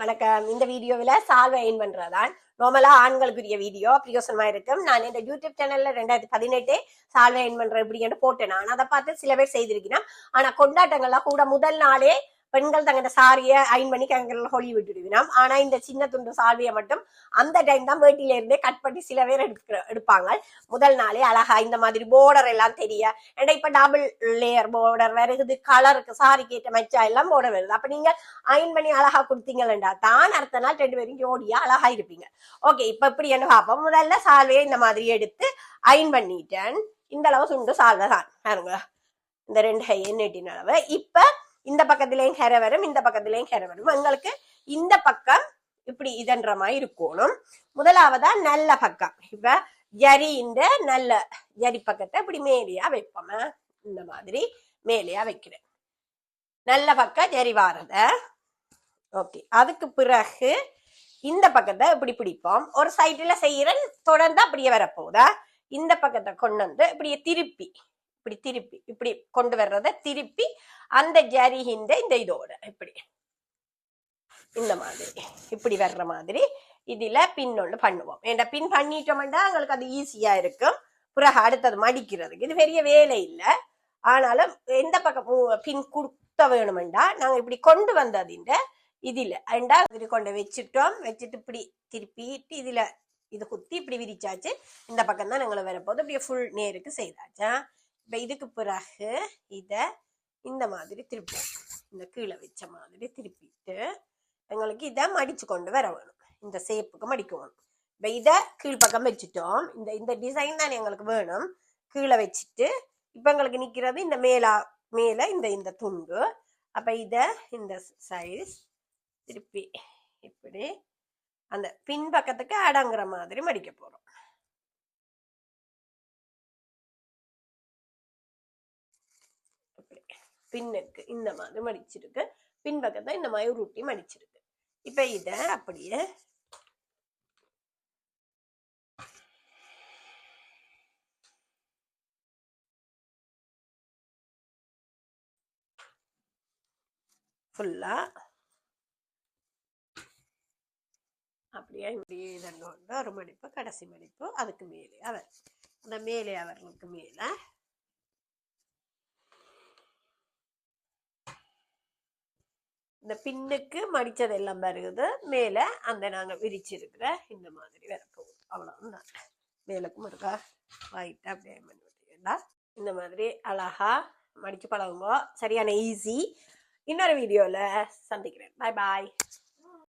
வணக்கம். இந்த வீடியோவில் சால்வை அயன் பண்றதான் நார்மலா ஆண்களுக்குரிய வீடியோ பிரயோசனமா இருக்கும். நான் இந்த யூடியூப் சேனல்ல 2018 சால்வை அயன் பண்ற எப்படின்னு போட்டேன். நான் அதை பார்த்து சில பேர் செய்திருக்கிறேன். ஆனா கொண்டாட்டங்கள்லாம் கூட முதல் நாளே பெண்கள் தங்க சாரியை அயன் பண்ணி கங்கல்ல ஹொலி விட்டுடுவினோம். ஆனா இந்த சின்ன துண்டு சால்வியை மட்டும் அந்த டைம் தான் வேட்டியில இருந்தே கட் பண்ணி சில பேர் எடுப்பாங்க. முதல் நாளே அழகா இந்த மாதிரி போர்டர் எல்லாம் தெரிய ஏன்னா இப்ப டபுள் லேயர் போர்டர் வருது, கலருக்கு சாரிக்கு ஏற்ற மச்சா எல்லாம் போர்டர் வருது. அப்ப நீங்க அயன் பண்ணி அழகா கொடுத்தீங்களா தான் அடுத்த நாள் 2 பேரும் ஜோடியா அழகா இருப்பீங்க. ஓகே, இப்ப இப்படி என்ன பார்ப்போம். முதல்ல சால்வையை இந்த மாதிரி எடுத்து அயன் பண்ணிட்டேன். இந்த அளவு சுண்டு சால்வை தான் பாருங்க, இந்த 2 கையை நெட்டின அளவு. இப்ப இந்த பக்கத்திலேயும் ஹெர வரும், இந்த பக்கத்திலேயும் ஹெர வரும். எங்களுக்கு இந்த பக்கம் இப்படி இதன்ற மாதிரி இருக்கணும். முதலாவதா நல்ல பக்கம் இப்ப ஜரி, இந்த நல்ல ஜரி பக்கத்தை இப்படி மேலையா வைப்போம். இந்த மாதிரி மேலையா வைக்கிறேன். நல்ல பக்கம் ஜரி வாரத. ஓகே, அதுக்கு பிறகு இந்த பக்கத்தை இப்படி பிடிப்போம். ஒரு சைடுல செய்யறேன், தொடர்ந்து அப்படியே வரப்போதா. இந்த பக்கத்தை கொண்டு வந்து இப்படியே திருப்பி இப்படி கொண்டு வர்றத திருப்பி அந்த ஜரிகின்ற இந்த இதோட இப்படி இந்த மாதிரி இப்படி வர்ற மாதிரி இதுல பின் ஒண்ணு பண்ணுவோம். ஏன்னா பின் பண்ணிட்டோம்னா எங்களுக்கு அது ஈஸியா இருக்கும். பிறகு அடுத்தது மடிக்கிறதுக்கு இது பெரிய வேலை இல்லை. ஆனாலும் எந்த பக்கம் பின் கொடுத்த வேணுமெண்டா நாங்க இப்படி கொண்டு வந்ததுன்ற இதுல ரெண்டா இப்படி கொண்டு வச்சுட்டோம். வச்சுட்டு இப்படி திருப்பிட்டு இதுல இது குத்தி இப்படி விரிச்சாச்சு. இந்த பக்கம் தான் நாங்களை வரப்போது இப்படியே ஃபுல் நேருக்கு செய்தாச்சா. இப்ப இதுக்கு பிறகு இத இந்த மாதிரி திருப்போம். இந்த கீழே வச்ச மாதிரி திருப்பிட்டு எங்களுக்கு இதை மடிச்சு கொண்டு வர வேணும். இந்த சேப்புக்கு மடிக்கணும். இப்ப இதை கீழ்பக்கம் வச்சுட்டோம். இந்த டிசைன் தான் எங்களுக்கு வேணும். கீழே வச்சுட்டு இப்ப எங்களுக்கு நிக்கிறது இந்த மேல இந்த துண்டு. அப்ப இத இந்த சைஸ் திருப்பி இப்படி அந்த பின்பக்கத்துக்கு அடங்குற மாதிரி மடிக்க போறோம். பின்னுக்கு இந்த மாதிரி மடிச்சிருக்கு, பின்பக்கத்தை இந்த மாதிரி உருட்டி மடிச்சிருக்கு. இப்ப இத அப்படியே ஃபுல்லா அப்படியே இப்படியே இதங்க கொண்டு ஒரு மடிப்பு, கடைசி மடிப்பு அதுக்கு மேலே அவர் அந்த மேலே அவர்களுக்கு மேல இந்த பின்னுக்கு மடிச்சது எல்லாம் வருது. மேல அந்த நாங்க விரிச்சிருக்கிற இந்த மாதிரி வரப்போகுது. அவ்வளவுதான். மேலுக்கும் இருக்கா வாயிட்டா அப்படியே பண்ணி விட்டீங்கன்னா இந்த மாதிரி அழகா மடிச்சு பழகுங்க. சரியான ஈஸி. இன்னொரு வீடியோல சந்திக்கிறேன். பாய் பாய்.